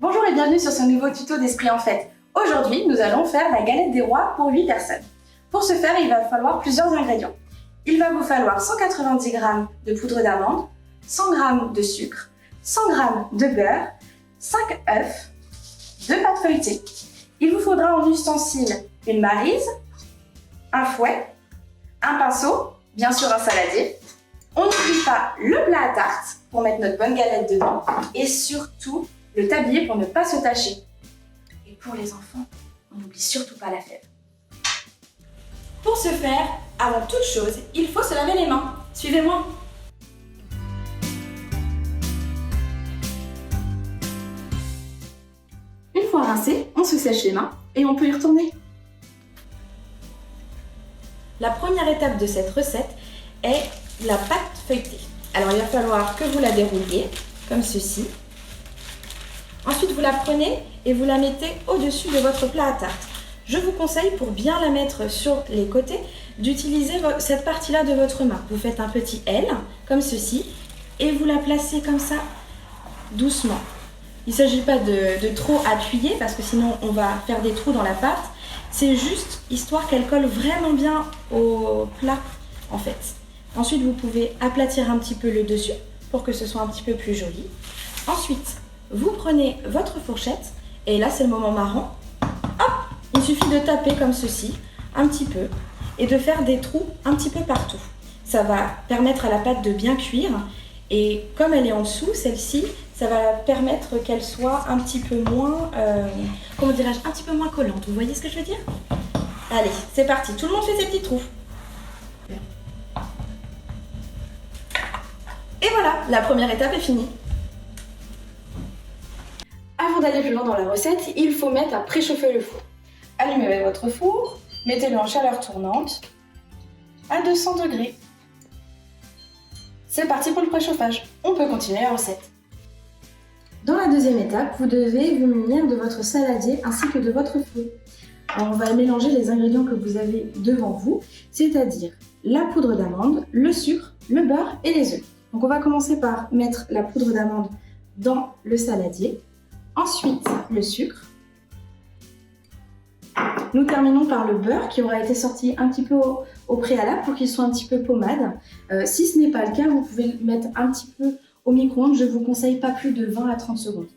Bonjour et bienvenue sur ce nouveau tuto d'Esprit en Fête. Aujourd'hui, nous allons faire la galette des rois pour 8 personnes. Pour ce faire, il va falloir plusieurs ingrédients. Il va vous falloir 190 g de poudre d'amande, 100 g de sucre, 100 g de beurre, 5 œufs, 2 pâtes feuilletées. Il vous faudra en ustensiles une maryse, un fouet, un pinceau, bien sûr un saladier. On n'oublie pas le plat à tarte pour mettre notre bonne galette dedans et surtout le tablier pour ne pas se tacher. Et pour les enfants, on n'oublie surtout pas la fève. Pour ce faire, avant toute chose, il faut se laver les mains. Suivez-moi. Une fois rincé, on se sèche les mains et on peut y retourner. La première étape de cette recette est la pâte feuilletée. Alors il va falloir que vous la dérouliez comme ceci. Ensuite vous la prenez et vous la mettez au-dessus de votre plat à tarte. Je vous conseille, pour bien la mettre sur les côtés, d'utiliser cette partie-là de votre main. Vous faites un petit L comme ceci et vous la placez comme ça doucement. Il ne s'agit pas de trop appuyer parce que sinon on va faire des trous dans la pâte. C'est juste histoire qu'elle colle vraiment bien au plat en fait. Ensuite vous pouvez aplatir un petit peu le dessus pour que ce soit un petit peu plus joli. Ensuite vous prenez votre fourchette et là c'est le moment marrant. Hop, il suffit de taper comme ceci un petit peu et de faire des trous un petit peu partout. Ça va permettre à la pâte de bien cuire et comme elle est en dessous, celle-ci, ça va permettre qu'elle soit un petit peu moins, un petit peu moins collante. Vous voyez ce que je veux dire? Allez, c'est parti. Tout le monde fait ses petits trous. Et voilà, la première étape est finie. Avant d'aller plus loin dans la recette, il faut mettre à préchauffer le four. Allumez votre four, mettez-le en chaleur tournante à 200 degrés. C'est parti pour le préchauffage. On peut continuer la recette. Dans la deuxième étape, vous devez vous munir de votre saladier ainsi que de votre fouet. Alors on va mélanger les ingrédients que vous avez devant vous, c'est-à-dire la poudre d'amande, le sucre, le beurre et les œufs. Donc on va commencer par mettre la poudre d'amande dans le saladier, ensuite le sucre. Nous terminons par le beurre qui aura été sorti un petit peu au préalable pour qu'il soit un petit peu pommade. Si ce n'est pas le cas, vous pouvez le mettre un petit peu au micro-ondes. Je vous conseille pas plus de 20 à 30 secondes.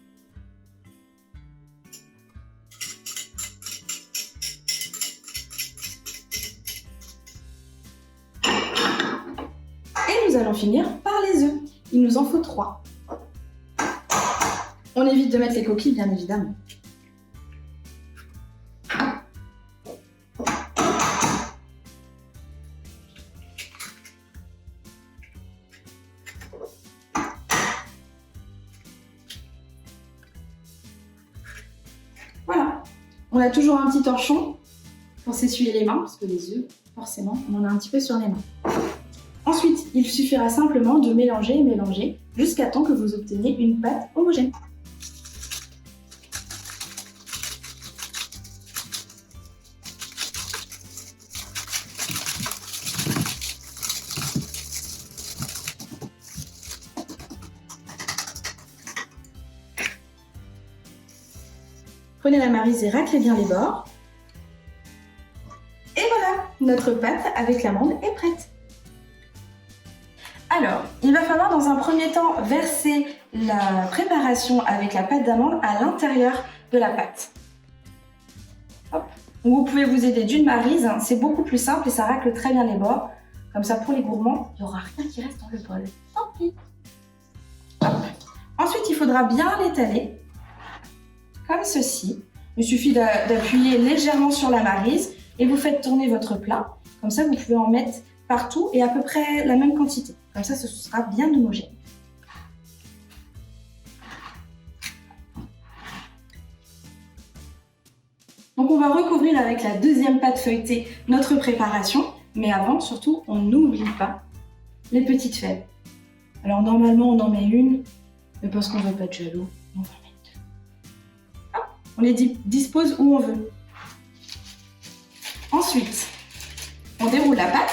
Et nous allons finir par les œufs. Il nous en faut 3. On évite de mettre les coquilles, bien évidemment. Voilà, on a toujours un petit torchon pour s'essuyer les mains, parce que les œufs, forcément, on en a un petit peu sur les mains. Ensuite, il suffira simplement de mélanger et mélanger jusqu'à temps que vous obteniez une pâte homogène. Prenez la maryse et raclez bien les bords. Et voilà, notre pâte avec l'amande est prête. Alors, il va falloir dans un premier temps verser la préparation avec la pâte d'amande à l'intérieur de la pâte. Hop. Vous pouvez vous aider d'une maryse, c'est beaucoup plus simple et ça racle très bien les bords. Comme ça, pour les gourmands, il n'y aura rien qui reste dans le bol. Tant pis. Hop. Ensuite, il faudra bien l'étaler. Comme ceci. Il suffit d'appuyer légèrement sur la maryse et vous faites tourner votre plat. Comme ça, vous pouvez en mettre partout et à peu près la même quantité. Comme ça, ce sera bien homogène. Donc on va recouvrir avec la deuxième pâte feuilletée notre préparation. Mais avant, surtout, on n'oublie pas les petites fèves. Alors normalement, on en met une, mais parce qu'on ne veut pas être jaloux, on va mettre 2. Hop, on les dispose où on veut. Ensuite, on déroule la pâte,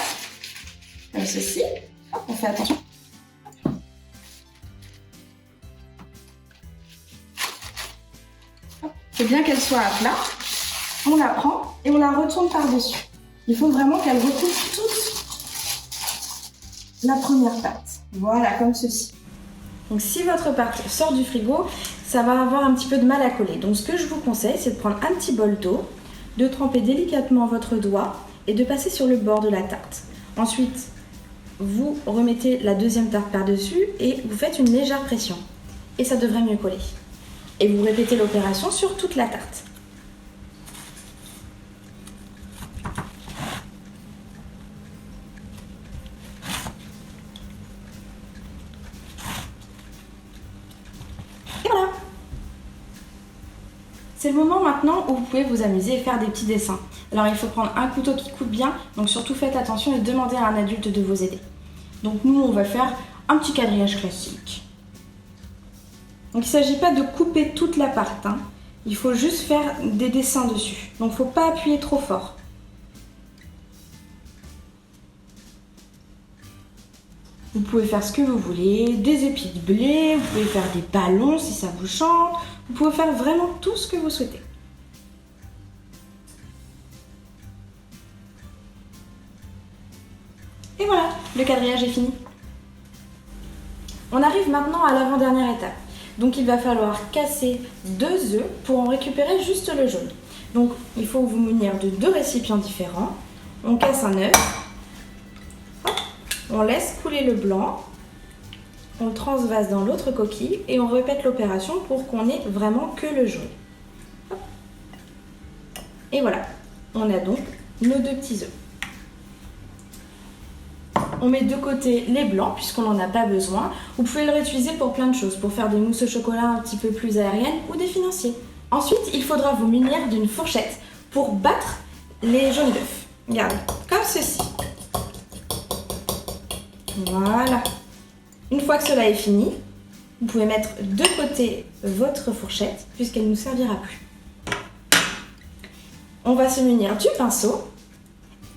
comme ceci. Hop, on fait attention. Il faut bien qu'elle soit à plat. On la prend et on la retourne par-dessus. Il faut vraiment qu'elle recouvre toute la première pâte. Voilà, comme ceci. Donc si votre pâte sort du frigo, ça va avoir un petit peu de mal à coller. Donc ce que je vous conseille, c'est de prendre un petit bol d'eau, de tremper délicatement votre doigt et de passer sur le bord de la tarte. Ensuite, vous remettez la deuxième tarte par-dessus et vous faites une légère pression. Et ça devrait mieux coller. Et vous répétez l'opération sur toute la tarte. Et voilà! C'est le moment maintenant où vous pouvez vous amuser et faire des petits dessins. Alors il faut prendre un couteau qui coupe bien, donc surtout faites attention et demandez à un adulte de vous aider. Donc nous on va faire un petit quadrillage classique. Donc il ne s'agit pas de couper toute la pâte, hein. Il faut juste faire des dessins dessus. Donc il ne faut pas appuyer trop fort. Vous pouvez faire ce que vous voulez, des épis de blé, vous pouvez faire des ballons si ça vous chante, vous pouvez faire vraiment tout ce que vous souhaitez. Et voilà, le quadrillage est fini. On arrive maintenant à l'avant-dernière étape. Donc il va falloir casser 2 œufs pour en récupérer juste le jaune. Donc il faut vous munir de 2 récipients différents. On casse un œuf. On laisse couler le blanc, on le transvase dans l'autre coquille et on répète l'opération pour qu'on ait vraiment que le jaune. Hop. Et voilà, on a donc nos 2 petits œufs. On met de côté les blancs puisqu'on n'en a pas besoin. Vous pouvez le réutiliser pour plein de choses, pour faire des mousses au chocolat un petit peu plus aériennes ou des financiers. Ensuite, il faudra vous munir d'une fourchette pour battre les jaunes d'œufs. Regardez, comme ceci. Voilà. Une fois que cela est fini, vous pouvez mettre de côté votre fourchette puisqu'elle ne nous servira plus. On va se munir du pinceau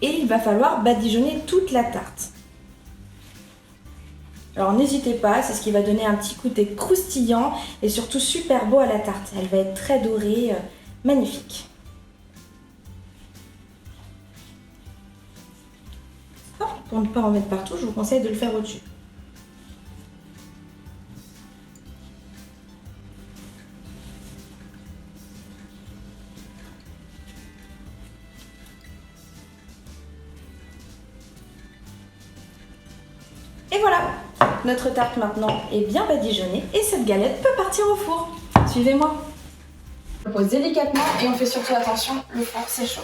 et il va falloir badigeonner toute la tarte. Alors n'hésitez pas, c'est ce qui va donner un petit côté croustillant et surtout super beau à la tarte. Elle va être très dorée, magnifique. Pour ne pas en mettre partout, je vous conseille de le faire au-dessus. Et voilà, notre tarte maintenant est bien badigeonnée et cette galette peut partir au four. Suivez-moi. On pose délicatement et on fait surtout attention, le four c'est chaud.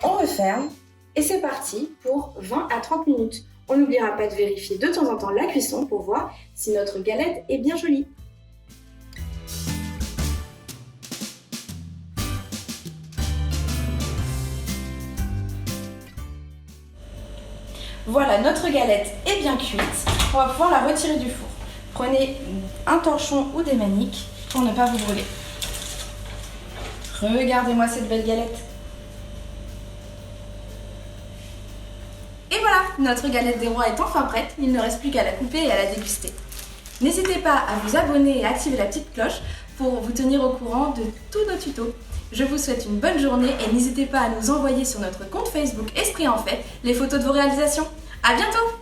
On referme. Et c'est parti pour 20 à 30 minutes. On n'oubliera pas de vérifier de temps en temps la cuisson pour voir si notre galette est bien jolie. Voilà, notre galette est bien cuite. On va pouvoir la retirer du four. Prenez un torchon ou des maniques pour ne pas vous brûler. Regardez-moi cette belle galette. Et voilà, notre galette des rois est enfin prête, il ne reste plus qu'à la couper et à la déguster. N'hésitez pas à vous abonner et à activer la petite cloche pour vous tenir au courant de tous nos tutos. Je vous souhaite une bonne journée et n'hésitez pas à nous envoyer sur notre compte Facebook Esprit en Fête les photos de vos réalisations. À bientôt!